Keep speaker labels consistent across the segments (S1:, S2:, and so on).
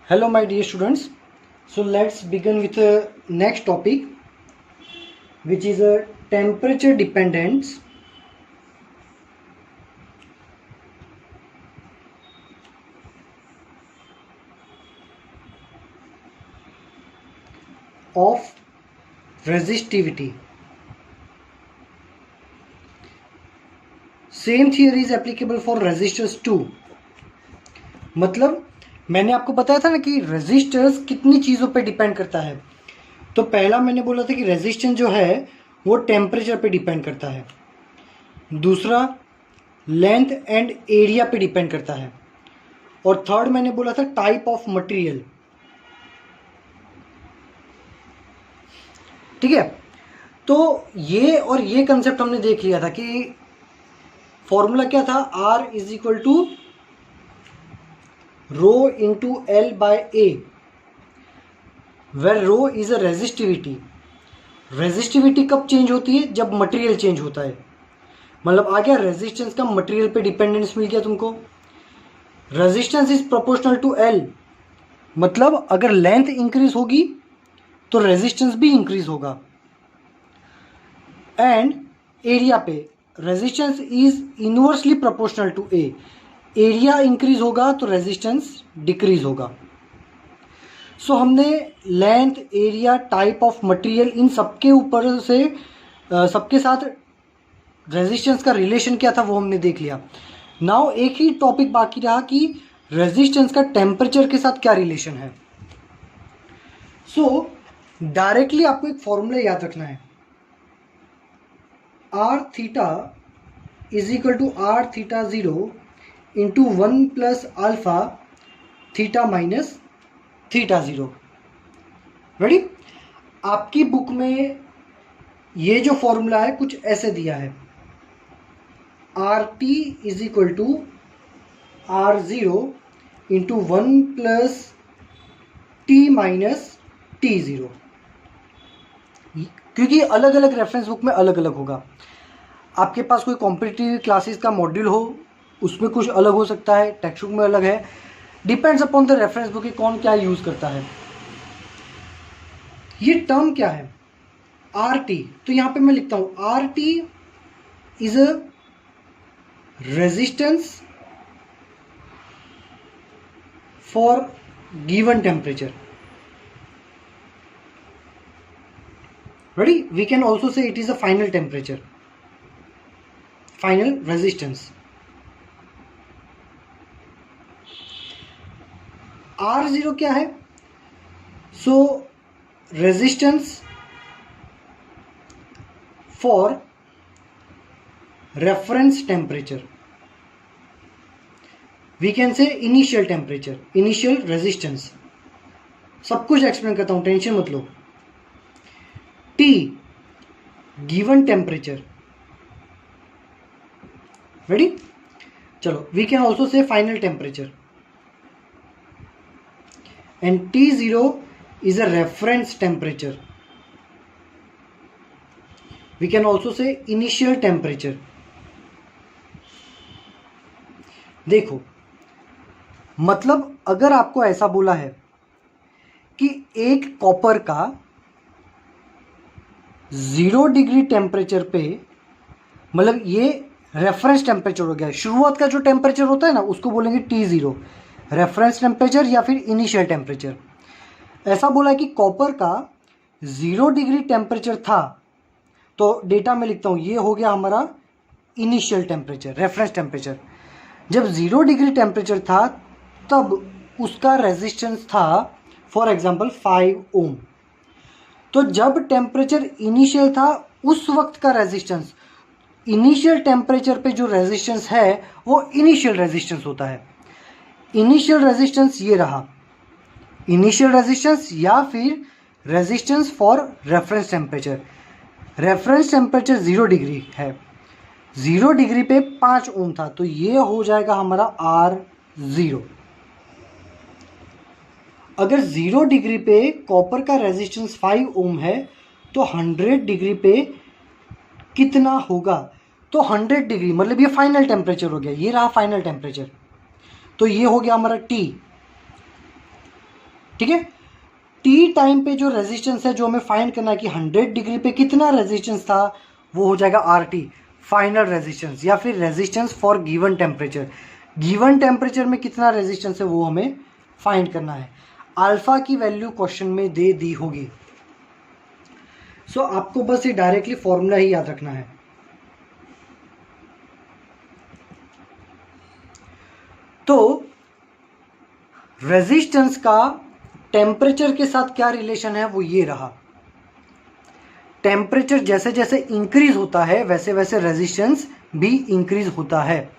S1: Hello my dear students. So let's begin with the next topic, which is a temperature dependence of resistivity. Same theory is applicable for resistors too. मतलब मैंने आपको बताया था ना कि resistors कितनी चीज़ों पे डिपेंड करता है। तो पहला मैंने बोला था कि रेजिस्टेंस जो है वो टेम्परेचर पे डिपेंड करता है, दूसरा लेंथ एंड एरिया पे डिपेंड करता है, और थर्ड मैंने बोला था टाइप ऑफ मटेरियल। ठीक है, तो ये और ये कंसेप्ट हमने देख लिया था कि फॉर्मूला क्या था, R is equal to rho into L by A, where rho is a resistivity. Resistivity कब चेंज होती है? जब मटेरियल चेंज होता है। मतलब आ गया रेजिस्टेंस का मटेरियल पे डिपेंडेंस मिल गया तुमको। Resistance is proportional to L, मतलब अगर लेंथ इंक्रीज होगी तो रेजिस्टेंस भी इंक्रीज होगा। एंड एरिया पे resistance is inversely proportional to A, area increase होगा तो रेजिस्टेंस डिक्रीज होगा। सो हमने length, area, type of material, इन सबके ऊपर से सबके साथ रेजिस्टेंस का रिलेशन क्या था वो हमने देख लिया। नाउ एक ही टॉपिक बाकी रहा कि रेजिस्टेंस का टेम्परेचर के साथ क्या रिलेशन है। सो डायरेक्टली आपको एक फॉर्मूला याद रखना है, R theta is equal to R theta zero into 1 plus alpha theta minus theta zero. Ready? आपकी बुक में ये जो फॉर्मूला है कुछ ऐसे दिया है, R T is equal to R zero into 1 plus T minus T zero, क्योंकि अलग अलग रेफरेंस बुक में अलग अलग होगा। आपके पास कोई कॉम्पिटिटिव क्लासेस का मॉड्यूल हो उसमें कुछ अलग हो सकता है, टेक्स्ट बुक में अलग है, depends upon the reference book कि कौन क्या यूज करता है। ये टर्म क्या है आर टी, तो यहां पे मैं लिखता हूं R T is a resistance for given temperature. Ready? We can also say it is a final temperature, final resistance. R zero क्या है? So resistance for reference temperature, we can say initial temperature, initial resistance. सब कुछ explain करता हूं, tension मत लो। T given temperature. Ready? चलो, we can also say final temperature, and T0 is a reference temperature. We can also say initial temperature. देखो, मतलब अगर आपको ऐसा बोला है कि एक कॉपर का 0 डिग्री टेम्परेचर पे, मतलब ये रेफरेंस टेम्परेचर हो गया, शुरुआत का जो टेम्परेचर होता है ना उसको बोलेंगे T0, रेफरेंस टेम्परेचर या फिर इनिशियल टेम्परेचर। ऐसा बोला है कि कॉपर का 0 डिग्री टेम्परेचर था, तो डेटा में लिखता हूं ये हो गया हमारा इनिशियल टेम्परेचर, रेफरेंस टेम्परेचर। जब 0 डिग्री टेम्परेचर था तब उसका रेजिस्टेंस था फॉर एग्जांपल 5 ओम। तो जब टेम्परेचर इनिशियल था उस वक्त का रेजिस्टेंस, इनिशियल टेम्परेचर पे जो रेजिस्टेंस है वो इनिशियल रेजिस्टेंस होता है। इनिशियल रेजिस्टेंस ये रहा, इनिशियल रेजिस्टेंस या फिर resistance for reference temperature. Reference temperature 0 degree है, 0 डिग्री पे 5 ओम था, तो ये हो जाएगा हमारा R0। अगर 0 डिग्री पे कॉपर का रेजिस्टेंस 5 ओम है तो 100 डिग्री पे कितना होगा? तो 100 डिग्री मतलब ये फाइनल टेम्परेचर हो गया, ये रहा फाइनल टेम्परेचर। तो ये हो गया हमारा T। ठीक है। टी टाइम पे जो रेजिस्टेंस है जो हमें फाइंड करना है कि 100 डिग्री पे कितना रेजिस्टेंस था, वो हो जाएगा आर टी, फाइनल रेजिस्टेंस, या फिर resistance for given temperature. Given temperature में कितना रेजिस्टेंस है वो हमें फाइंड करना है। अल्फा की वैल्यू क्वेश्चन में दे दी होगी। सो आपको बस ये डायरेक्टली फॉर्मूला ही याद रखना है। तो रेजिस्टेंस का टेम्परेचर के साथ क्या रिलेशन है वो ये रहा। टेम्परेचर जैसे जैसे इंक्रीज होता है वैसे वैसे रेजिस्टेंस भी इंक्रीज होता है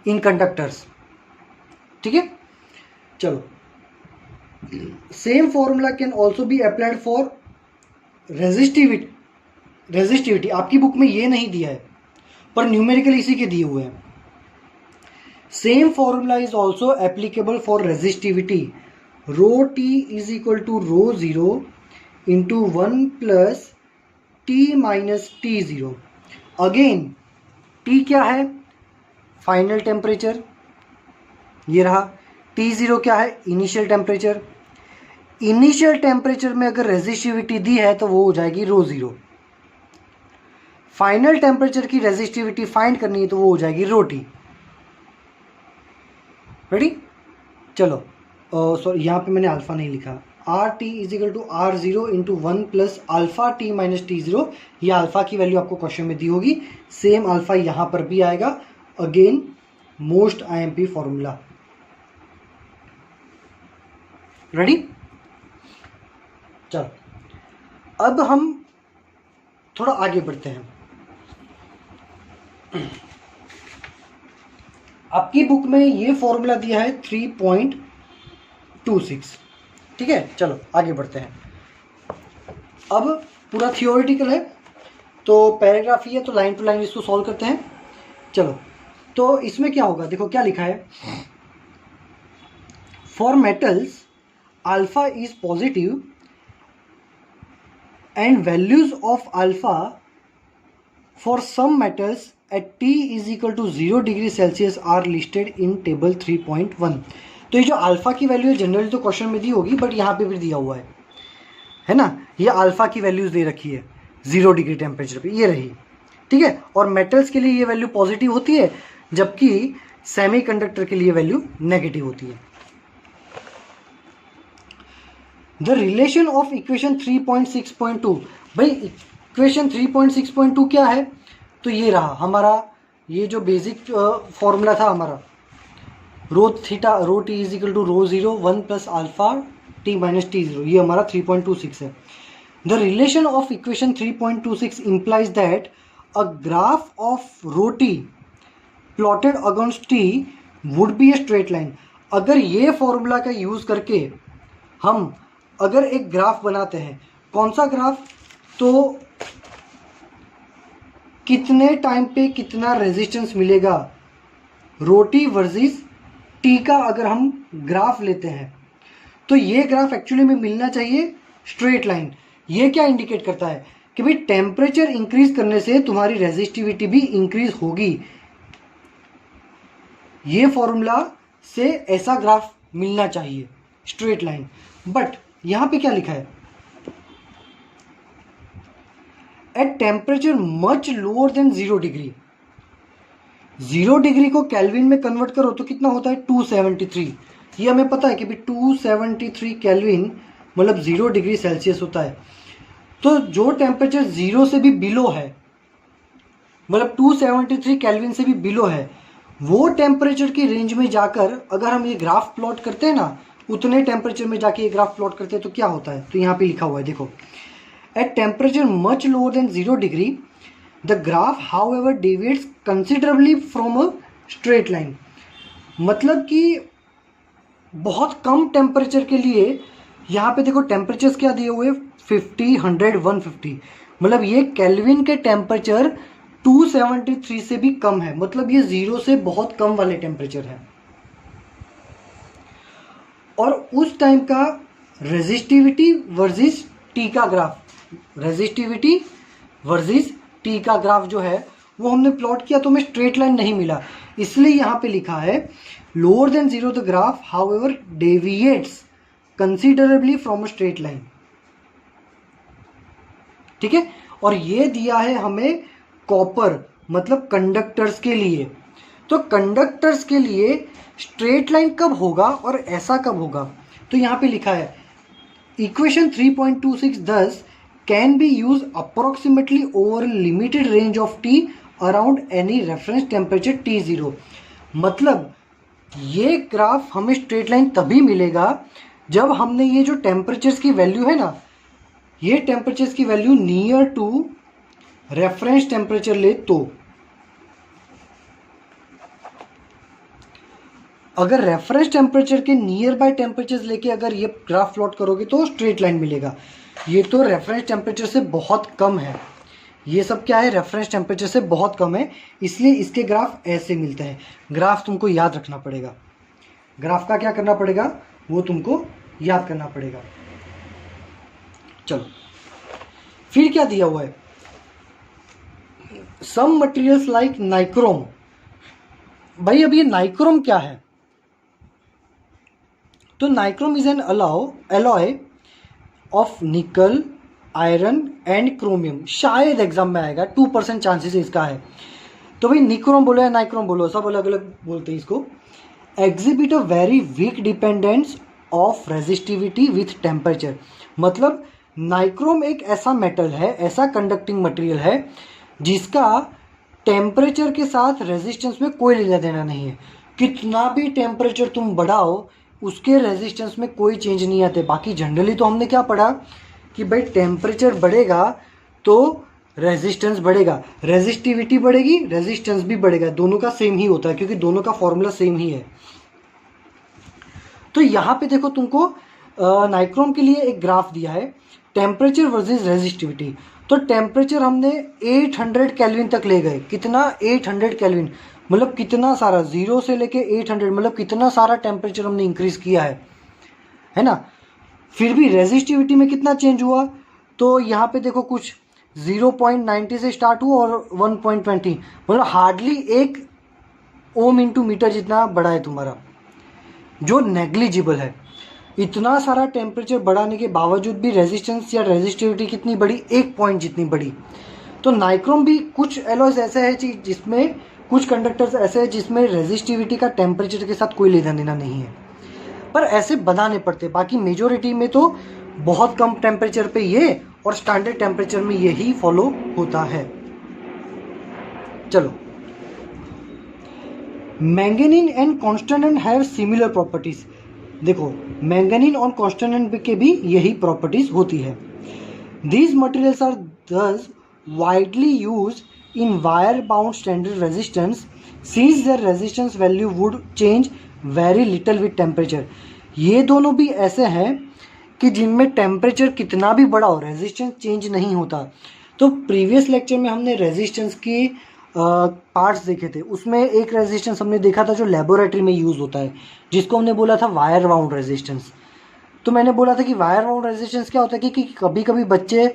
S1: इन कंडक्टर्स। ठीक है, चलो same formula can also be applied for resistivity. आपकी बुक में ये नहीं दिया है पर न्यूमेरिकल इसी के दिए हुए हैं। Same formula is also applicable for resistivity. Rho T is equal to rho zero into 1 plus T minus T zero. Again T क्या है, फाइनल टेम्परेचर, ये रहा। टी जीरो क्या है, इनिशियल टेम्परेचर। इनिशियल टेम्परेचर में अगर रेजिस्टिविटी दी है तो वो हो जाएगी रो जीरो। फाइनल टेम्परेचर की रेजिस्टिविटी फाइंड करनी है तो वो हो जाएगी रो टी। रेडी, चलो सॉरी यहाँ पे मैंने अल्फा नहीं लिखा। R T is equal to R zero into 1 plus alpha T minus T zero. ये अल्फा की वैल्यू आपको क्वेश्चन में दी होगी। सेम अल्फा यहाँ पर भी आएगा। Again most IMP formula. Ready, चलो अब हम थोड़ा आगे बढ़ते हैं। आपकी बुक में ये फॉर्मूला दिया है 3.26। ठीक है, चलो आगे बढ़ते हैं। अब पूरा थियोरेटिकल है तो पैराग्राफ ही है तो लाइन टू लाइन इसको सॉल्व करते हैं। चलो तो इसमें क्या होगा, देखो क्या लिखा है। For metals alpha is positive and values of alpha for some metals at T is equal to 0 degree Celsius are listed in table 3.1। तो ये जो अल्फा की वैल्यू है जनरली तो क्वेश्चन में दी होगी बट यहाँ पे भी दिया हुआ है ना। ये अल्फा की वैल्यूज दे रखी है 0 डिग्री टेम्परेचर पे, ये रही। ठीक है, और मेटल्स के लिए ये वैल्यू पॉजिटिव होती है जबकि सेमीकंडक्टर के लिए वैल्यू नेगेटिव होती है। The relation of equation 3.6.2। भाई इक्वेशन 3.6.2 क्या है, तो ये रहा हमारा, ये जो बेसिक फॉर्मूला था हमारा, rho theta rho T is equal to rho zero 1 plus alpha T minus T zero, ये हमारा 3.26 है। The relation of equation 3.26 implies that a graph of rho T plotted against T would be a straight line. अगर ये formula का use करके हम अगर एक ग्राफ बनाते हैं, कौन सा ग्राफ, तो कितने टाइम पे कितना रेजिस्टेंस मिलेगा रो टी वर्सेस टी का अगर हम ग्राफ लेते हैं तो ये ग्राफ एक्चुअली में मिलना चाहिए स्ट्रेट लाइन। ये क्या इंडिकेट करता है कि भाई टेम्परेचर इंक्रीज करने से तुम्हारी रेजिस्टिविटी भी इंक्रीज होगी। ये फॉर्मूला से ऐसा ग्राफ मिलना चाहिए स्ट्रेट लाइन। बट यहां पे क्या लिखा है, at temperature much lower than 0 degree. 0 degree को केल्विन में कन्वर्ट करो तो कितना होता है 273। ये हमें पता है कि भाई 273 केल्विन मतलब 0 डिग्री सेल्सियस होता है। तो जो टेम्परेचर 0 से भी बिलो है, मतलब 273 केल्विन से भी बिलो है, वो टेम्परेचर की रेंज में जाकर अगर हम ये ग्राफ प्लॉट करते हैं ना, उतने टेम्परेचर में जाके ये ग्राफ प्लॉट करते हैं तो क्या होता है, तो यहाँ पे लिखा हुआ है देखो, at temperature much lower than 0 degree the graph how ever deviates considerably from a straight line. मतलब कि बहुत कम टेम्परेचर के लिए यहाँ पे देखो टेम्परेचर्स क्या दिए हुए 50, 100, 150, मतलब ये केल्विन के टेम्परेचर 273 से भी कम है, मतलब ये 0 से बहुत कम वाले टेम्परेचर है। और उस टाइम का रेजिस्टिविटी वर्सेस टी का ग्राफ, रेजिस्टिविटी वर्सेस टी का ग्राफ जो है वो हमने प्लॉट किया तो हमें स्ट्रेट लाइन नहीं मिला, इसलिए यहाँ पे लिखा है lower than 0 the graph how ever deviates considerably from a straight line. ठीक है, और ये दिया है हमें कॉपर मतलब कंडक्टर्स के लिए। तो कंडक्टर्स के लिए स्ट्रेट लाइन कब होगा और ऐसा कब होगा, तो यहाँ पे लिखा है equation 3.26 thus can be used approximately over a limited range of t around any reference temperature T0। मतलब ये ग्राफ हमें स्ट्रेट लाइन तभी मिलेगा जब हमने ये जो टेम्परेचर्स की वैल्यू है ना, ये टेम्परेचर्स की value near to reference temperature ले तो। अगर रेफरेंस टेम्परेचर के नियर बाय टेम्परेचर्स लेके अगर ये ग्राफ प्लॉट करोगे तो स्ट्रेट लाइन मिलेगा। ये तो रेफरेंस टेम्परेचर से बहुत कम है, ये सब क्या है, रेफरेंस टेम्परेचर से बहुत कम है, इसलिए इसके ग्राफ ऐसे मिलते हैं। ग्राफ तुमको याद रखना पड़ेगा, ग्राफ का क्या करना पड़ेगा, वो तुमको याद करना पड़ेगा। चलो फिर क्या दिया हुआ है, सम मटेरियल्स लाइक नाइक्रोम। भाई अब ये नाइक्रोम क्या है, तो nichrome is an alloy of निकल, आयरन एंड क्रोमियम। शायद एग्जाम में आएगा, 2% चांसेस इसका है। तो भाई निक्रोम बोलो या नाइक्रोम बोलो, सब अलग अलग बोलते हैं इसको। Exhibit a very weak dependence of resistivity with temperature. मतलब नाइक्रोम एक ऐसा मेटल है, ऐसा कंडक्टिंग मटेरियल है जिसका टेम्परेचर के साथ रेजिस्टेंस में कोई लेना देना नहीं है। कितना भी टेम्परेचर तुम बढ़ाओ उसके रेजिस्टेंस में कोई चेंज नहीं आते। बाकी जनरली तो हमने क्या पढ़ा कि भाई टेम्परेचर बढ़ेगा तो रेजिस्टेंस बढ़ेगा, रेजिस्टिविटी बढ़ेगी, रेजिस्टेंस भी बढ़ेगा, दोनों का सेम ही होता है क्योंकि दोनों का फॉर्मूला सेम ही है। तो यहाँ पे देखो तुमको नाइक्रोम के लिए एक ग्राफ दिया है, टेम्परेचर वर्सेस रेजिस्टिविटी। तो टेम्परेचर हमने 800 केल्विन तक ले गए। कितना, 800 केल्विन, मतलब कितना सारा, 0 से लेके 800, मतलब कितना सारा टेम्परेचर हमने इंक्रीज किया है ना। फिर भी रेजिस्टिविटी में कितना चेंज हुआ, तो यहाँ पे देखो कुछ 0.90 से स्टार्ट हुआ और 1.20, मतलब हार्डली 1 ओम इंटू मीटर जितना बढ़ा है तुम्हारा, जो नेग्लिजिबल है। इतना सारा टेम्परेचर बढ़ाने के बावजूद भी रेजिस्टेंस या रेजिस्टिविटी कितनी बढ़ी, 1 पॉइंट जितनी बढ़ी। तो नाइक्रोम भी कुछ एलॉयज ऐसे है जिसमें, कुछ कंडक्टर्स ऐसे हैं जिसमें रेजिस्टिविटी का टेम्परेचर के साथ कोई लेना देना नहीं है, पर ऐसे बनाने पड़ते। बाकी मेजोरिटी में तो बहुत कम टेम्परेचर पे ये और स्टैंडर्ड टेम्परेचर में यही फॉलो होता है। चलो, manganin and constantan have similar properties. देखो मैंगनीन और कॉन्स्टेंट के भी यही प्रॉपर्टीज होती है। These materials are thus widely used in wire bound standard resistance since their resistance value would change very little with temperature. ये दोनों भी ऐसे हैं कि जिनमें टेम्परेचर कितना भी बड़ा हो रेजिस्टेंस चेंज नहीं होता। तो प्रीवियस लेक्चर में हमने रेजिस्टेंस की पार्ट्स देखे थे, उसमें एक रेजिस्टेंस हमने देखा था जो लेबोरेटरी में यूज़ होता है, जिसको हमने बोला था वायर बाउंड रेजिस्टेंस। तो मैंने बोला था कि वायर बाउंड रेजिस्टेंस क्या होता है कि कभी कभी बच्चे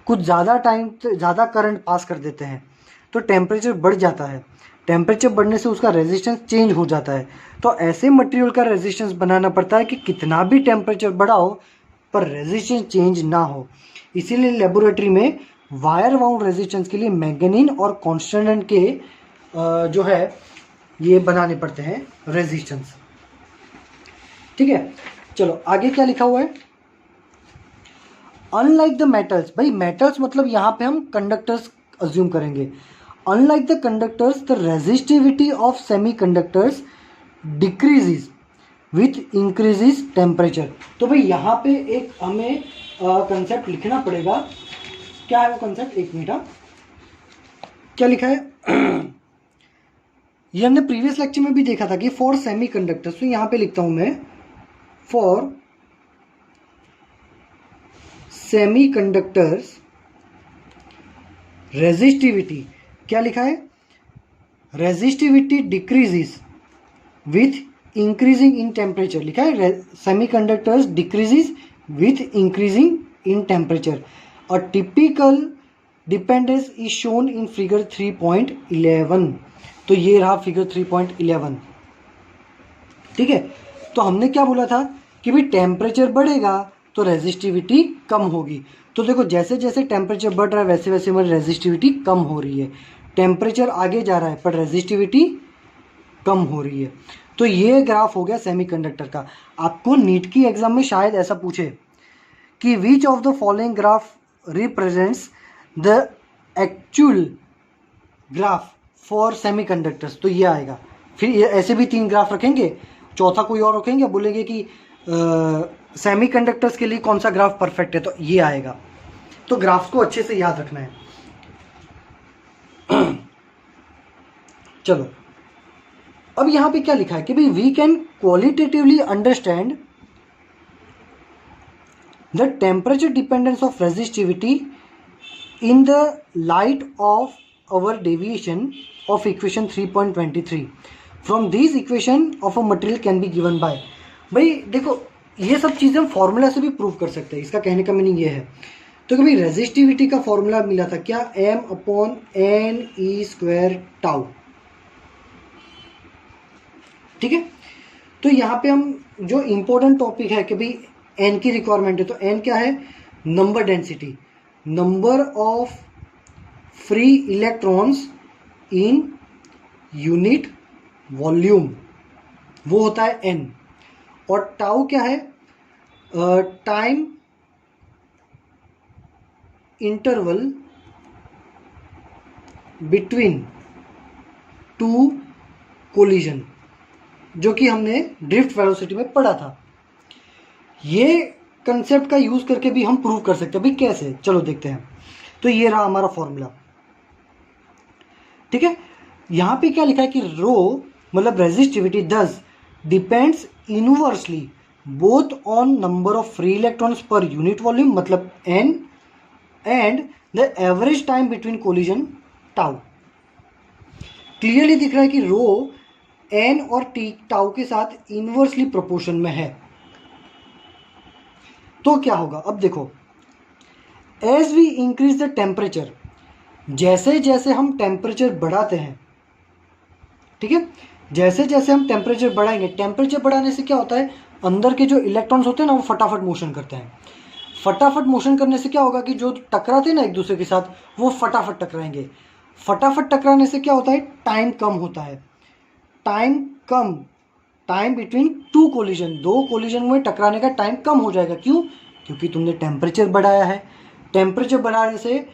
S1: कुछ ज़्यादा टाइम, ज़्यादा करंट पास कर देते हैं तो टेम्परेचर बढ़ जाता है, टेम्परेचर बढ़ने से उसका रेजिस्टेंस चेंज हो जाता है। तो ऐसे मटेरियल का रेजिस्टेंस बनाना पड़ता है कि कितना भी टेम्परेचर बढ़ाओ पर रेजिस्टेंस चेंज ना हो। इसीलिए लेबोरेटरी में वायर बाउंड रेजिस्टेंस के लिए मैंगनीन और कॉन्स्टेंट के जो है ये बनाने पड़ते हैं रेजिस्टेंस। ठीक है, चलो आगे क्या लिखा हुआ है, अनलाइक द मेटल्स। भाई मेटल्स मतलब यहाँ पे हम कंडक्टर्स अज्यूम करेंगे। Unlike the conductors the resistivity of semi conductors decreases with increases temperature. तो भाई यहाँ पे एक हमें कंसेप्ट लिखना पड़ेगा। क्या है वो कंसेप्ट, एक मिनट, क्या लिखा है ये हमने प्रीवियस लेक्चर में भी देखा था कि फॉर सेमी कंडक्टर्स। तो यहाँ पे लिखता हूं मैं, फॉर सेमी कंडक्टर्स रेजिस्टिविटी, क्या लिखा है, resistivity decreases with increasing in temperature लिखा है। Semi conductors decreases with increasing in temperature. A typical dependence is shown in figure 3.11। तो ये रहा फिगर 3.11। ठीक है, तो हमने क्या बोला था कि भाई टेम्परेचर बढ़ेगा तो रेजिस्टिविटी कम होगी। तो देखो जैसे जैसे टेम्परेचर बढ़ रहा है वैसे वैसे हमारी रेजिस्टिविटी कम हो रही है। टेम्परेचर आगे जा रहा है पर रेजिस्टिविटी कम हो रही है। तो ये ग्राफ हो गया सेमीकंडक्टर का। आपको नीट की एग्जाम में शायद ऐसा पूछे कि which of the following graph represents the actual graph for semiconductors, तो ये आएगा। फिर ये ऐसे भी 3 ग्राफ रखेंगे, चौथा कोई और रखेंगे, बोलेंगे कि सेमीकंडक्टर्स के लिए कौन सा ग्राफ परफेक्ट है, तो ये आएगा। तो ग्राफ को अच्छे से याद रखना है। चलो अब यहां पे क्या लिखा है कि भाई we can qualitatively understand the temperature dependence of resistivity in the light of our deviation of equation 3.23 from these equation of a material can be given by। भाई देखो ये सब चीज़ें हम फॉर्मूला से भी प्रूव कर सकते हैं। इसका कहने का मीनिंग ये है तो कि भाई रेजिस्टिविटी का फॉर्मूला मिला था क्या, m/n(e²τ), ठीक है। तो यहाँ पे हम जो इम्पोर्टेंट टॉपिक है कि भाई n की रिक्वायरमेंट है, तो n क्या है, number density, number of free electrons in unit volume, वो होता है n। और टाउ क्या है, टाइम इंटरवल बिटवीन 2 कोलिजन, जो कि हमने ड्रिफ्ट वेलोसिटी में पढ़ा था। ये कंसेप्ट का यूज करके भी हम प्रूव कर सकते हैं। भाई कैसे, चलो देखते हैं। तो ये रहा हमारा फॉर्मूला, ठीक है। यहां पे क्या लिखा है कि रो मतलब रेजिस्टिविटी दस depends inversely both on number of free electrons per unit volume मतलब n and the average time between collision tau. Clearly दिख रहा है कि रो n और t टाउ के साथ इनवर्सली प्रोपोर्शन में है। तो क्या होगा, अब देखो, as we increase the temperature, जैसे जैसे हम टेम्परेचर बढ़ाते हैं, ठीक है, जैसे जैसे हम टेम्परेचर बढ़ाएंगे, टेम्परेचर बढ़ाने से क्या होता है, अंदर के जो इलेक्ट्रॉन्स होते हैं ना वो फटाफट मोशन करते हैं। फटाफट मोशन करने से क्या होगा कि जो टकराते हैं ना एक दूसरे के साथ वो फटाफट टकराएंगे। फटाफट टकराने से क्या होता है, टाइम कम होता है। टाइम कम, टाइम बिटवीन 2 कोलिजन, 2 कोलिजन में टकराने का टाइम कम हो जाएगा। क्यों, क्योंकि तुमने टेम्परेचर बढ़ाया है। टेम्परेचर बढ़ाने से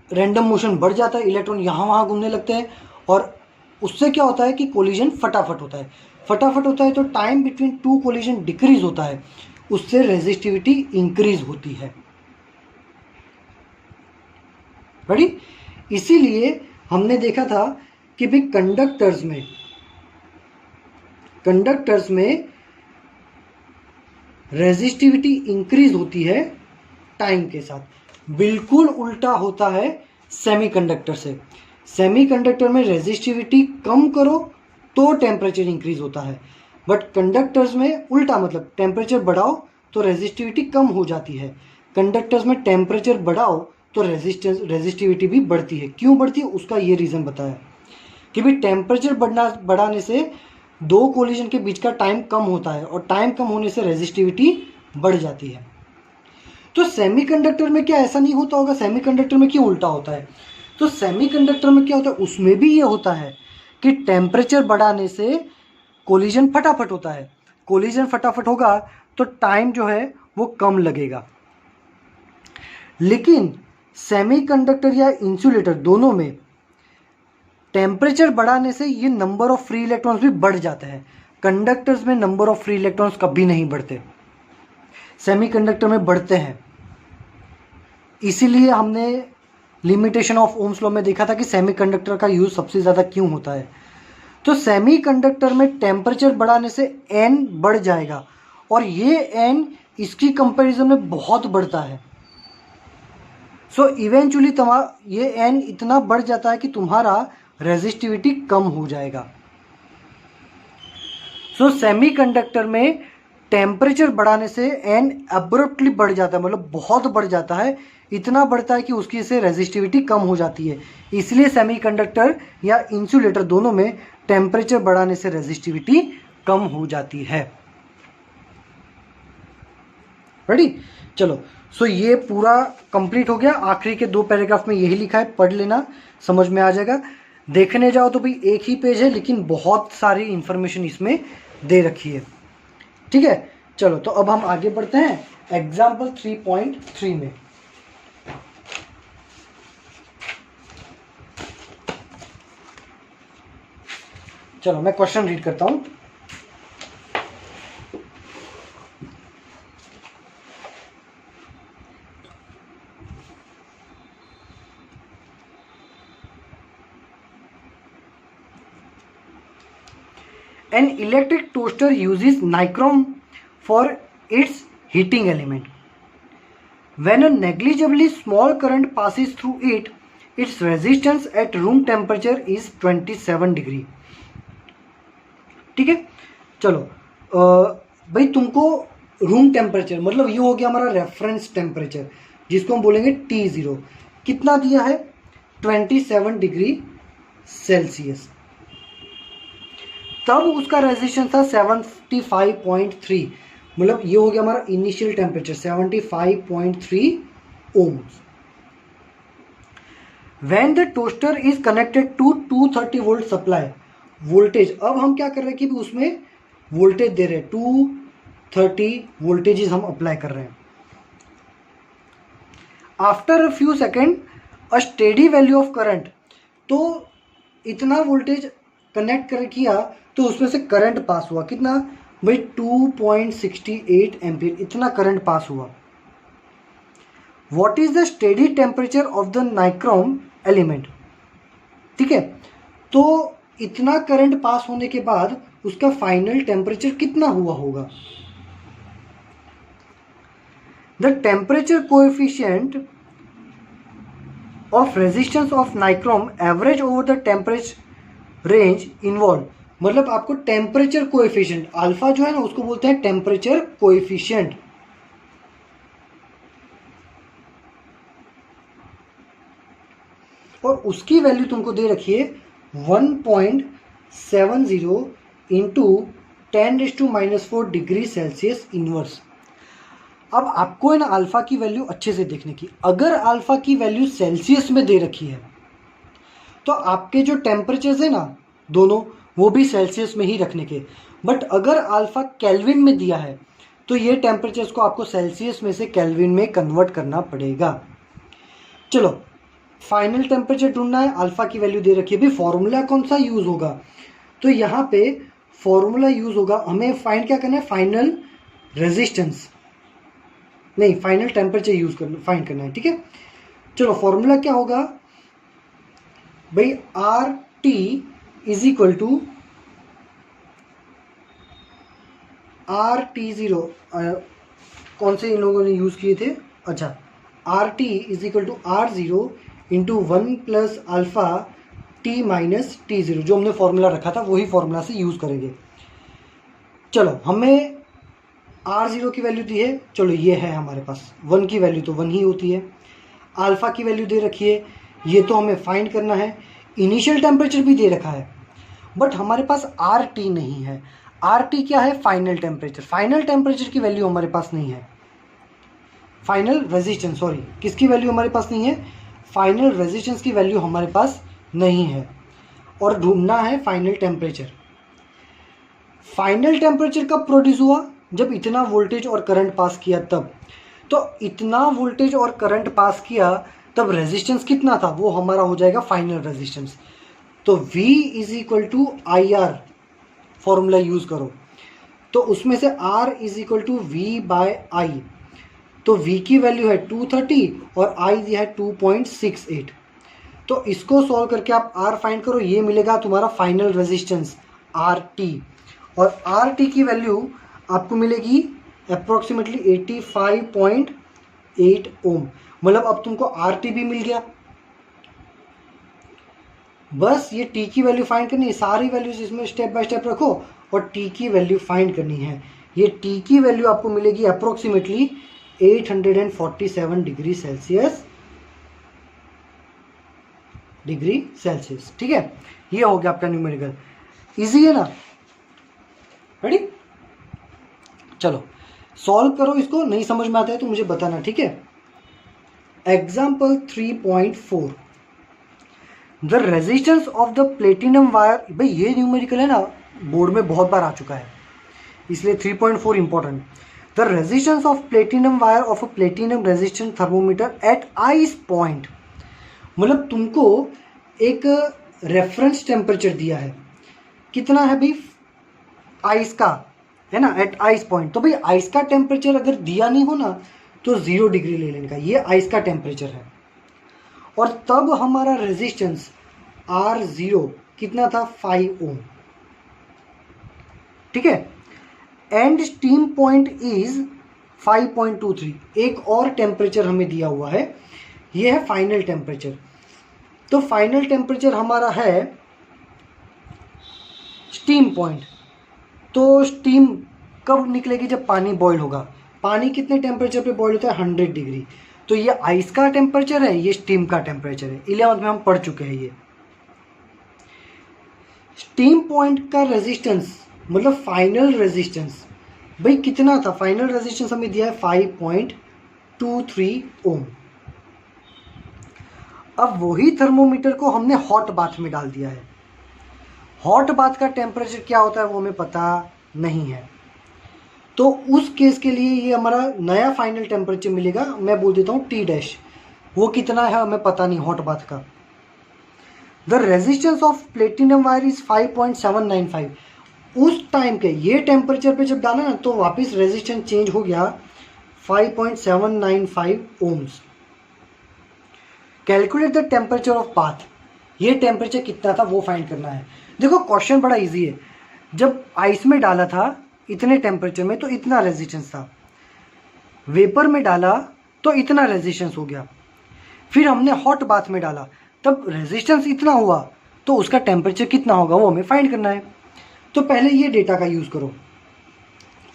S1: रैंडम मोशन बढ़ जाता है, इलेक्ट्रॉन यहाँ वहाँ घूमने लगते हैं और उससे क्या होता है कि कोलिजन फटाफट होता है। फटाफट होता है तो टाइम बिटवीन 2 कोलिजन डिक्रीज होता है, उससे रेजिस्टिविटी इंक्रीज होती है। बड़ी इसीलिए हमने देखा था कि भाई कंडक्टर्स में रेजिस्टिविटी इंक्रीज होती है टाइम के साथ। बिल्कुल उल्टा होता है सेमीकंडक्टर से। सेमीकंडक्टर में रेजिस्टिविटी कम करो तो टेम्परेचर इंक्रीज होता है, बट कंडक्टर्स में उल्टा, मतलब टेम्परेचर बढ़ाओ तो रेजिस्टिविटी कम हो जाती है। कंडक्टर्स में टेम्परेचर बढ़ाओ तो रेजिस्टिविटी भी बढ़ती है। क्यों बढ़ती है, उसका ये रीज़न बताया कि भाई टेम्परेचर बढ़ाने से 2 कोलिजन के बीच का टाइम कम होता है और टाइम कम होने से रेजिस्टिविटी बढ़ जाती है। तो सेमीकंडक्टर में क्या ऐसा नहीं होता होगा, सेमीकंडक्टर में क्यों उल्टा होता है, तो सेमीकंडक्टर में क्या होता है, उसमें भी ये होता है कि टेम्परेचर बढ़ाने से कोलिजन फटाफट होता है। कोलिजन फटाफट होगा तो टाइम जो है वो कम लगेगा। लेकिन सेमीकंडक्टर या इंसुलेटर दोनों में टेम्परेचर बढ़ाने से ये नंबर ऑफ फ्री इलेक्ट्रॉन्स भी बढ़ जाते हैं। कंडक्टर्स में नंबर ऑफ फ्री इलेक्ट्रॉन्स कभी नहीं बढ़ते, सेमीकंडक्टर में बढ़ते हैं। इसीलिए हमने लिमिटेशन ऑफ ओम्स लॉ में देखा था कि सेमीकंडक्टर का यूज सबसे ज़्यादा क्यों होता है। तो सेमीकंडक्टर में टेम्परेचर बढ़ाने से n बढ़ जाएगा और ये n इसकी कंपैरिजन में बहुत बढ़ता है। सो इवेंचुअली ये n इतना बढ़ जाता है कि तुम्हारा रेजिस्टिविटी कम हो जाएगा। सो सेमीकंडक्टर में टेम्परेचर बढ़ाने से n अब्रप्टली बढ़ जाता है, मतलब बहुत बढ़ जाता है, इतना बढ़ता है कि उसकी से रेजिस्टिविटी कम हो जाती है। इसलिए सेमीकंडक्टर या इंसुलेटर दोनों में टेम्परेचर बढ़ाने से रेजिस्टिविटी कम हो जाती है। रेडी, चलो। सो ये पूरा कंप्लीट हो गया। आखिरी के 2 पैराग्राफ में यही लिखा है, पढ़ लेना, समझ में आ जाएगा। देखने जाओ तो भाई एक ही पेज है, लेकिन बहुत सारी इंफॉर्मेशन इसमें दे रखी है, ठीक है। चलो, तो अब हम आगे बढ़ते हैं एग्जाम्पल 3.3 में। चलो मैं क्वेश्चन रीड करता हूं। An electric toaster uses nichrome for its heating element. When a negligibly small current passes through it, its resistance at room temperature is 27 degree. ठीक है, चलो। भाई तुमको रूम टेम्परेचर, मतलब ये हो गया हमारा रेफरेंस टेम्परेचर, जिसको हम बोलेंगे T0, कितना दिया है 27 डिग्री सेल्सियस। तब उसका रेजिस्टेंस था 75.3, मतलब ये हो गया हमारा initial temperature 75.3 ohms. When the toaster is connected to 230 volt supply voltage, अब हम क्या कर रहे हैं कि उसमें वोल्टेज दे रहे हैं, 230 वोल्टेजेस हम अप्लाई कर रहे हैं। After a few second a steady value of current, तो इतना वोल्टेज कनेक्ट कर किया तो उसमें से करंट पास हुआ, कितना भाई 2.68 एम्पियर, इतना करंट पास हुआ। What is the steady temperature of the nichrome element, ठीक है। तो इतना करंट पास होने के बाद उसका फाइनल टेम्परेचर कितना हुआ होगा। The temperature coefficient of resistance of nichrome average over the temperature range involve, मतलब आपको टेम्परेचर कोएफिशिएंट अल्फा जो है ना उसको बोलते हैं टेम्परेचर कोएफिशिएंट। और उसकी वैल्यू तुमको दे रखी है 1.70 इंटू 10⁻⁴ डिग्री सेल्सियस इनवर्स। अब आपको है ना अल्फा की वैल्यू अच्छे से देखने की। अगर अल्फा की वैल्यू सेल्सियस में दे रखी है तो आपके जो टेम्परेचर्स है ना दोनों, वो भी सेल्सियस में ही रखने के। बट अगर अल्फा केल्विन में दिया है तो ये टेम्परेचर्स को आपको सेल्सियस में से केल्विन में कन्वर्ट करना पड़ेगा। चलो, फाइनल टेम्परेचर ढूंढना है, अल्फा की वैल्यू दे रखी है। भाई फॉर्मूला कौन सा यूज होगा, तो यहाँ पे फॉर्मूला यूज होगा, हमें फाइंड क्या करना है, फाइनल रेजिस्टेंस नहीं, फाइनल टेम्परेचर यूज करना, फाइंड करना है, ठीक है। चलो, फॉर्मूला क्या होगा भाई, R T is equal to RT0, कौन से इन लोगों ने यूज किए थे, अच्छा, RT is equal to R0 into 1 plus alpha T minus T0, जो हमने फॉर्मूला रखा था वही फॉर्मूला से यूज करेंगे। चलो, हमें R0 की वैल्यू दी है, चलो ये है हमारे पास, 1 की वैल्यू तो 1 ही होती है। अल्फा की वैल्यू दे रखी है, ये तो हमें फाइंड करना है। इनिशियल टेम्परेचर भी दे रखा है, बट हमारे पास RT नहीं है। RT क्या है, फाइनल टेम्परेचर। फाइनल टेम्परेचर की वैल्यू हमारे पास नहीं है। फाइनल रेजिस्टेंस, सॉरी, किसकी वैल्यू हमारे पास नहीं है, फाइनल रेजिस्टेंस की वैल्यू हमारे पास नहीं है। और ढूंढना है फाइनल टेम्परेचर। फाइनल टेम्परेचर कब प्रोड्यूस हुआ, जब इतना वोल्टेज और करंट पास किया तब। तो इतना वोल्टेज और करंट पास किया तब रेजिस्टेंस कितना था, वो हमारा हो जाएगा फाइनल रेजिस्टेंस। तो V is equal to IR formula use करो, तो उसमें से R is equal to V/I। तो V की वैल्यू है 230 और I दिया है 2.68। तो इसको सॉल्व करके आप R फाइंड करो, ये मिलेगा तुम्हारा फाइनल रेजिस्टेंस RT। और RT की वैल्यू आपको मिलेगी अप्रोक्सीमेटली 85.8 ओम। मतलब अब तुमको RT भी मिल गया, बस ये T की वैल्यू फाइंड करनी है। सारी वैल्यूज इसमें स्टेप बाय स्टेप रखो और T की वैल्यू फाइंड करनी है। ये T की वैल्यू आपको मिलेगी अप्रोक्सीमेटली 847 डिग्री सेल्सियस, ठीक है। ये हो गया आपका न्यूमेरिकल, इजी है ना, रेडी। चलो, सॉल्व करो, इसको नहीं समझ में आता है तो मुझे बताना, ठीक है। Example 3.4, the resistance of the platinum wire. भाई ये न्यूमेरिकल है ना, बोर्ड में बहुत बार आ चुका है, इसलिए 3.4 important. The resistance of platinum wire of a platinum resistance thermometer at ice point. मतलब तुमको एक रेफरेंस टेम्परेचर दिया है, कितना है भाई, आइस का, है ना, एट आइस पॉइंट। तो भाई आइस का टेम्परेचर अगर दिया नहीं हो ना तो 0 डिग्री ले लेने का, ये आइस का टेम्परेचर है। और तब हमारा रेजिस्टेंस R0 कितना था, 5 ओम, ठीक है। And steam point is 5.23। एक और टेम्परेचर हमें दिया हुआ है, ये है फाइनल टेम्परेचर। तो फाइनल टेम्परेचर हमारा है स्टीम पॉइंट। तो स्टीम कब निकलेगी, जब पानी बॉईल होगा। पानी कितने टेम्परेचर पे बॉईल होता है, 100 डिग्री। तो ये आइस का टेम्परेचर है, ये स्टीम का टेम्परेचर है। 11th में हम पढ़ चुके हैं ये। स्टीम पॉइंट का रेजिस्टेंस मतलब फाइनल रेजिस्टेंस भाई कितना था, फाइनल रेजिस्टेंस हमें दिया है 5.23 ओम। अब वही थर्मोमीटर को हमने हॉट बाथ में डाल दिया है। हॉट बाथ का टेम्परेचर क्या होता है वो हमें पता नहीं है, तो उस केस के लिए ये हमारा नया फाइनल टेम्परेचर मिलेगा। मैं बोल देता हूँ T डैश, वो कितना है हमें पता नहीं हॉट बाथ का। The resistance of platinum wire is 5.795। उस टाइम के ये टेम्परेचर पे जब डाला ना तो वापस रेजिस्टेंस चेंज हो गया 5.795 ohms. Calculate the temperature of bath. ये टेम्परेचर कितना था वो फाइंड करना है। देखो क्वेश्चन बड़ा इजी है, जब आइस में डाला था इतने टेम्परेचर में तो इतना रेजिस्टेंस था, वेपर में डाला तो इतना रेजिस्टेंस हो गया, फिर हमने हॉट बाथ में डाला तब रेजिस्टेंस इतना हुआ, तो उसका टेम्परेचर कितना होगा वो हमें फाइंड करना है। तो पहले ये डेटा का यूज़ करो,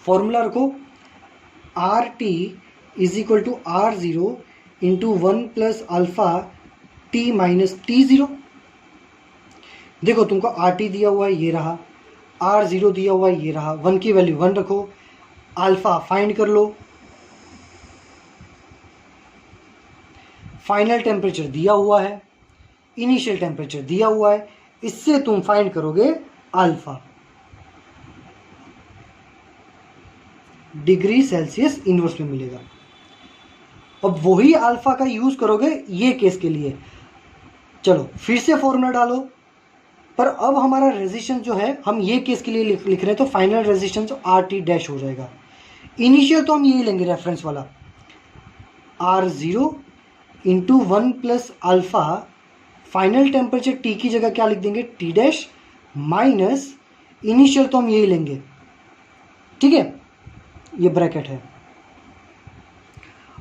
S1: फॉर्मूला रखो RT is equal to R0 into 1 plus alpha T minus T0। देखो तुमको RT दिया हुआ है ये रहा, R0 दिया हुआ है ये रहा, 1 की वैल्यू 1 रखो, अल्फ़ा फाइंड कर लो, फाइनल टेम्परेचर दिया हुआ है, इनिशियल टेम्परेचर दिया हुआ है, इससे तुम फाइंड करोगे अल्फ़ा, डिग्री सेल्सियस इनवर्स में मिलेगा। अब वही अल्फ़ा का यूज़ करोगे ये केस के लिए। चलो फिर से फॉर्मूला डालो, पर अब हमारा रेजिस्टेंस जो है हम ये केस के लिए लिख रहे हैं तो फाइनल रेजिस्टेंस RT डैश हो जाएगा। इनिशियल तो हम यही लेंगे रेफरेंस वाला, R0 into 1 plus alpha, final temperature T की जगह क्या लिख देंगे T डैश, माइनस इनिशियल तो हम यही लेंगे, ठीक है, ये ब्रैकेट है।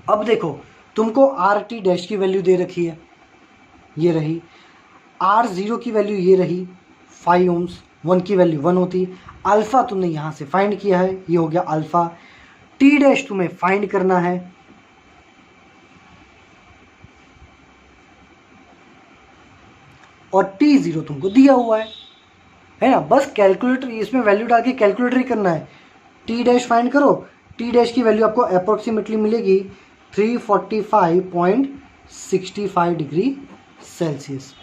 S1: अब देखो तुमको RT डैश की वैल्यू दे रखी है, ये रही, R0 की वैल्यू ये रही 5 ओम्स, 1 की वैल्यू 1 होती, अल्फ़ा तुमने यहाँ से फाइंड किया है, ये हो गया अल्फ़ा, T डैश तुम्हें फाइंड करना है, और T0 तुमको दिया हुआ है ना। बस कैलकुलेटर इसमें वैल्यू डाल के कैलकुलेटर ही करना है। T डैश फाइंड करो, T डैश की वैल्यू आपको अप्रोक्सीमेटली मिलेगी 345.65 डिग्री सेल्सियस,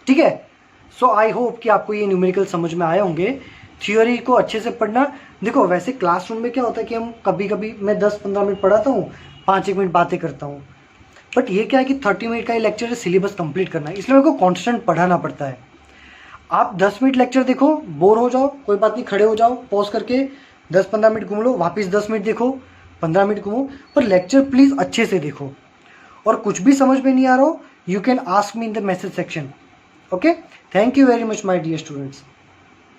S1: ठीक है। सो आई होप कि आपको ये न्यूमेरिकल समझ में आए होंगे। थ्योरी को अच्छे से पढ़ना। देखो वैसे क्लासरूम में क्या होता है कि हम कभी कभी मैं 10-15 मिनट पढ़ाता हूँ, 5-1 मिनट बातें करता हूँ, बट ये क्या है कि 30 मिनट का ये लेक्चर है, सिलेबस कंप्लीट करना है, इसलिए मेरे को कॉन्स्टेंट पढ़ाना पड़ता है। आप 10 मिनट लेक्चर देखो, बोर हो जाओ कोई बात नहीं, खड़े हो जाओ, पॉज करके 10-15 मिनट घूम लो, वापस 10 मिनट देखो, 15 मिनट घूमो, पर लेक्चर प्लीज़ अच्छे से देखो। और कुछ भी समझ में नहीं आ रहा हो, you can ask me in the message section. Okay, thank you very much my dear students.